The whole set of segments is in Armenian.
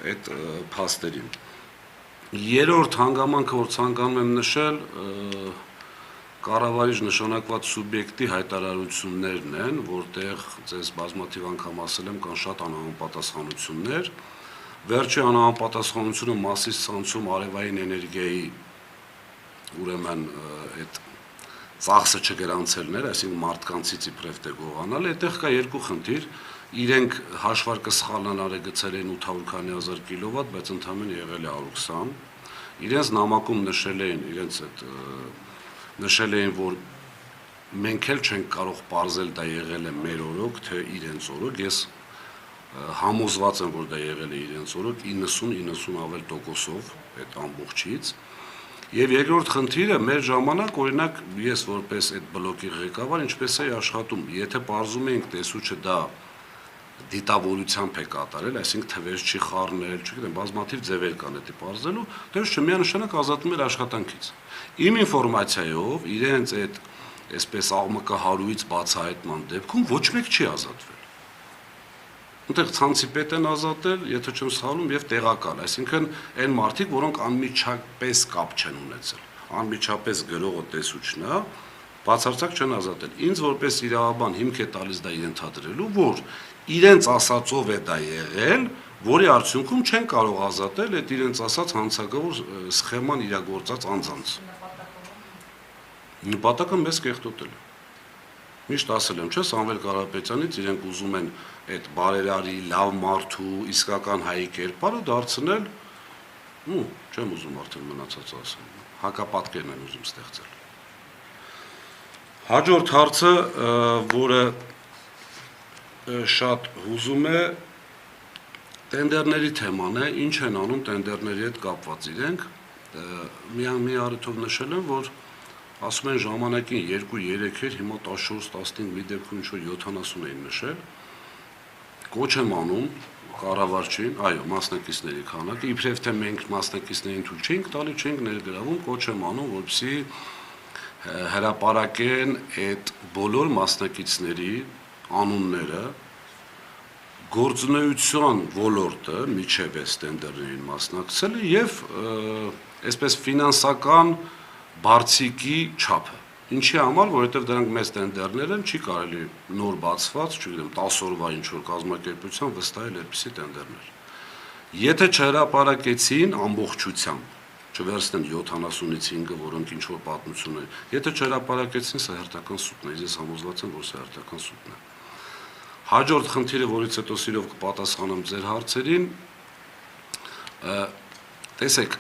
այդ փաստերին։ Երրորդ հանգամանքը, որ ցանկանում եմ նշել, կառավարիչ նշանակված սուբյեկտի հայտարարություններն են, որտեղ ձեզ բազմաթիվ անգամ ասել եմ, կան շատ անհամապատասխանություններ։ Վերջի անհամապատասխանությունը Մասիս ցանցում արևային էներգիայի ուրեմն այդ ծախսը չգրանցելն էր, այսինքն մարդկանցից իբրև թե գողանալ, այդտեղ կա երկու խնդիր, իրենք հաշվարկը սխալն արագեցել են 800 քանի հազար կիլովատ, բայց ընդամենը եղել է 120, իրենց նամակում նշել էին, որ մենք էլ չենք կարող պարզել դա եղել է մեր օրոք, թե իրենց օրոք, ես համոզված եմ, որ դա եղել է իրենց օրոք 90-90 ավել տոկոսով այդ ամբողջից։ Եվ երկրորդ խնդիրը մեր ժամանակ, օրինակ, ես որպես այդ բլոկի ղեկավար, ինչպես էի աշխատում, եթե պարզում էինք տեսուչը դա դիտավորությամբ է կատարել, այսինքն թվեր չի խառնել, չգիտեմ, բազմաթիվ ձևեր կան դա պարզելու, դեռ միանշանակ ազատում էր աշխատանքից։ Իմ ինֆորմացիայով իրենց այդ այսպես աղմկահարույց բացահայտման դեպքում ոչ մեկ չի ազատվել։ Այնտեղ ցանցի պետ են ազատել, եթե չեմ սխալվում, եւ տեղակալ, այսինքն այն մարդիկ, որոնք անմիջապես կապ չեն ունեցել, անմիջապես գրողը տեսուչն է, բացարձակ չեն ազատել։ Ինձ որպես իրավաբան հիմք է տալիս դա ենթադրելու, որ իրենց ասածով է դա եղել, որի արդյունքում չեն կարող ազատել այդ իրենց ասած հանցագավոր սխեման իրագործած անձանց։ Նպատակը մեզ կեղտոտել է։ Միշտ ասել եմ, չէ՞, Սամվել Կարապետյանից իրենք ուզում են այդ բարերարի, լավ մարդու, իսկական հայի կերպարը դարձնել, չեմ ուզում արդեն մնացած ասեմ, հակապատկերն են ուզում ստեղծել։ Հաջորդ հարցը, որը շատ հուզում է, տենդերների թեման է, ինչ են անում տենդերների հետ կապված իրենք, մի առիթով նշել եմ, որ ասում են ժամանակին 2-3 էր, հիմա 14-15 մի դեպքում ինչ-որ 70 էին նշել, կոչ եմ անում կառավարչին, այո, մասնակիցների քանակը, իբրև թե մենք մասնակիցներին թույլ չէինք տալի, չէինք ներգրավում, կոչ եմ անում, որպեսզի հրապարակեն այդ բոլոր մասնակիցների անունները, գործունեության ոլորտը միջև է տենդերներին մասնակցել եւ այսպես ֆինանսական բարձիկի չափը։ Ինչի համար, որովհետև դրանք մեծ տենդերներ են, չի կարելի նոր բացված, չգիտեմ, 10 օրվա ինչ-որ կազմակերպության վստահել այդպիսի տենդերներ։ Եթե չհրապարակեցին ամբողջությամբ, չվերցնեն 70-ից 5-ը, որոնք ինչ-որ պատմություն են, եթե չհրապարակեցին, սա հերթական սուտն է, ես համոզված եմ, որ սա հերթական սուտն է։ Հաջորդ խնդիրը, որից հետո սիրով կպատասխանեմ ձեր հարցերին, տեսեք,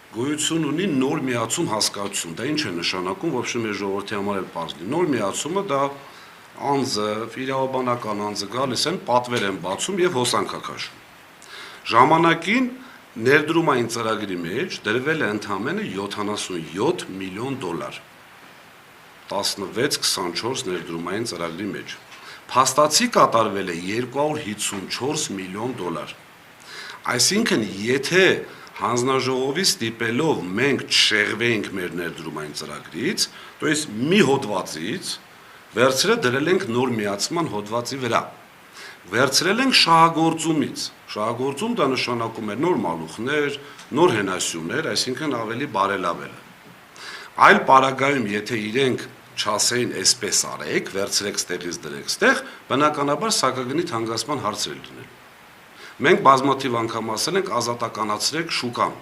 գոյություն ունի նոր միացում հասկացություն, դա ինչ է նշանակում, ոբշե մեր ժողովրդի համար էլ պարզ լինի։ Նոր միացումը դա անձը, իրավաբանական անձը գալիս են, պատվեր են բացում եւ հոսանք քաշում։ Ժամանակին ներդրումային ծրագրի մեջ դրվել է ընդամենը $77 միլիոն, 16-24 ներդրումային ծրագրի մեջ։ Փաստացի կատարվել է $254 միլիոն։ Այսինքն, եթե հանձնաժողովի ստիպելով մենք չշեղվեինք մեր ներդրումային ծրագրից, то есть մի հոդվածից վերցրել դրել ենք նոր միացման հոդվածի վրա։ Վերցրել ենք շահագործումից։ Շահագործում դա նշանակում է նոր մալուխներ, նոր հենասյուներ, այսինքն ավելի բարելավել։ Այլ պարագայում, եթե իրենք չասեին այսպես արեք, վերցրեք ստեղից դրեք ստեղ, բնականաբար սակագնի թանկացման հարցեր լինել։ Մենք բազմաթիվ անգամ ասել ենք ազատականացրեք շուկան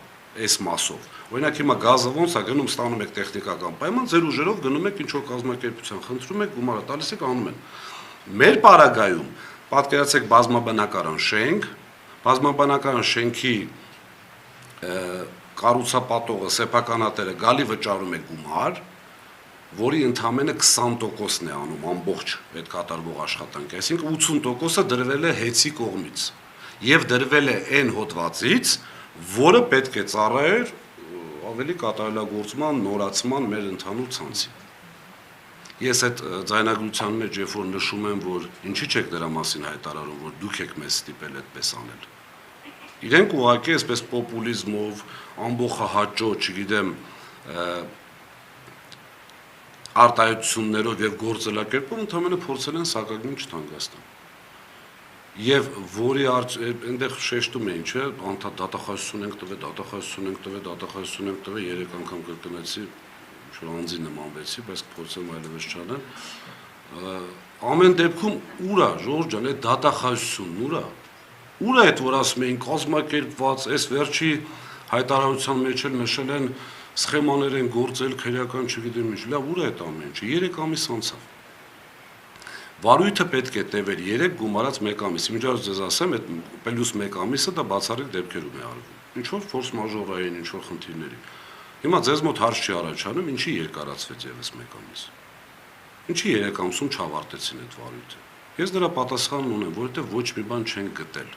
այս մասով։ Օրինակ հիմա գազը ոնց է գնում, ստանում եք տեխնիկական պայման, ձեր ուժերով գնում եք ինչ-որ կազմակերպության, խնդրում եք, գումարը տալիս եք, անում են։ Մեր պարագայում պատկերացրեք բազմաբնակարան շենք, բազմաբնակարան շենքի կառուցապատողը, սեփականատերը գալի վճարում է գումար, որի ընդամենը 20%-ն է անում ամբողջ այդ կատարվող աշխատանքի, այսինքն 80%-ը դրվել է հեծի կողմից եւ դրվել է այն հոդվածից, որը պետք է ծառայեր ավելի կատարելագործման, նորացման մեր ընդհանուր ցանցի։ Ես այդ ձայնագրության մեջ երբ որ նշում եմ, որ ինչի՞ չեք դրա մասին հայտարարում, որ դուք եք մեզ ստիպել այդպես անել։ Իրենք ուղղակի այսպես պոպուլիզմով, ամբողջահաճո, չգիտեմ, արտահայտություններով եւ գործելակերպով ընդհանրապես փորձել են սակագին չթանկացնել։ Եվ որի այնտեղ շեշտում էին, չէ, դատախազություն ենք տվել, դատախազություն ենք տվել, դատախազություն ենք տվել, 3 անգամ կրկնեցի, ինչ-որ անձի նմանվեցի, բայց փորձեմ այլևս չանեմ։ Ամեն դեպքում ուր է, Ժողովուրդ ջան, այդ դատախազությունն ուր է։ Ուր է այդ, որ ասում էին կազմակերպված, այս վերջի հայտարարության մեջ էլ նշել են սխեմաներ են գործել, քրեական չգիտեմ ինչ, լավ, ուր է այդ ամեն ինչը, 3 ամիս անցավ։ Վարույթը պետք է տևեր 3 գումարած 1 ամիս։ Միջազգ ձեզ ասեմ, այդ պլյուս 1 ամիսը դա բացառիկ դեպքերում է արվում։ Ինչ որ ֆորս մաժորային, ինչ որ խնդիրների։ Հիմա ձեզ մոտ հարց չի առաջանում, ինչի երկարացվեց եւս 1 ամիս։ Ինչի 3 ամսում չավարտեցին այդ վարույթը։ Ես դրա պատասխանն ունեմ, որովհետեւ ոչ մի բան չեն գտել,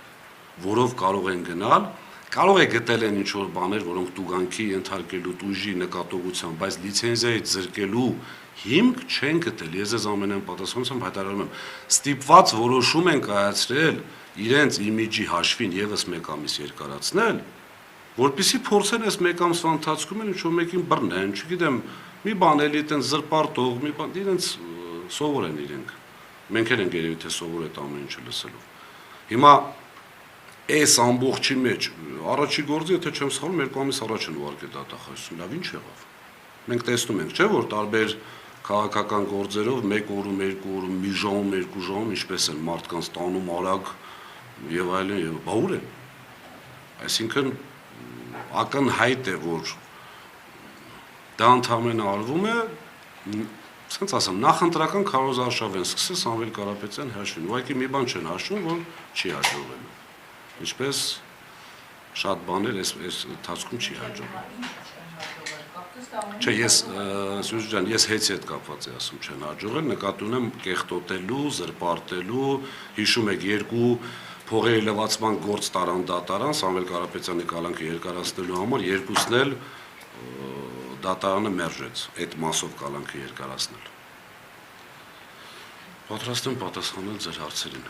որով կարող են գնալ, կարող է գտել են ինչ որ բաներ, որոնք տուգանքի ենթարկելու, տուժի նկատողության, բայց լիցենզիայից զրկելու հիմք չեն գտել։ Ես ձեզ ամենայն պատասխանությամբ հայտարարում եմ, ստիպված որոշում են կայացրել իրենց իմիջի հաշվին եւս 1 ամիս երկարացնել, որպեսզի փորձեն այս 1 ամսվա ընթացքում ինչ որ մեկին բռնեն, չգիտեմ, մի բան էլի այտեն զրպարտող, մի բան, իրենց սովոր են իրենք։ Մենք էլ ենք երևի թե սովոր այդ ամեն ինչը լսելով։ Հիմա այս ամբողջի մեջ առաջի գործը, եթե չեմ սխալվում, 2 ամիս առաջ են ուղարկել դատախազություն, լավ ինչ եղավ։ Մենք տեսնում ենք, չէ՞, որ տարբեր քաղաքական գործերով 1 օրում, 2 օրում, մի ժամում, 2 ժամում ինչպես են մարդկանց տանում արագ եւ այլն եւ բաուր են։ Այսինքն ակնհայտ է, որ դա ընդհանրապես արվում է, ասենց ասեմ, նախընտրական քարոզարշավ են սկսել Սամվել Կարապետյան հաշվին։ Ուղղակի մի բան չեն հաշվում, որ չի հաջողվելու։ Ինչպես շատ բաներ այս ընթացքում չի հաջողվել։ Չէ, Սուրժ ջան, ես հեծի հետ կապված եմ ասում, չեն հաջողել, նկատի ունեմ կեղտոտելու, զրպարտելու, հիշում եք 2 փողերի լվացման գործ տարան դատարան, Սամվել Կարապետյանի կալանքը երկարացնելու համար, երկուսն էլ դատարանը մերժեց այդ մասով կալանքը երկարացնել։ Պատրաստ եմ պատասխանել ձեր հարցերին։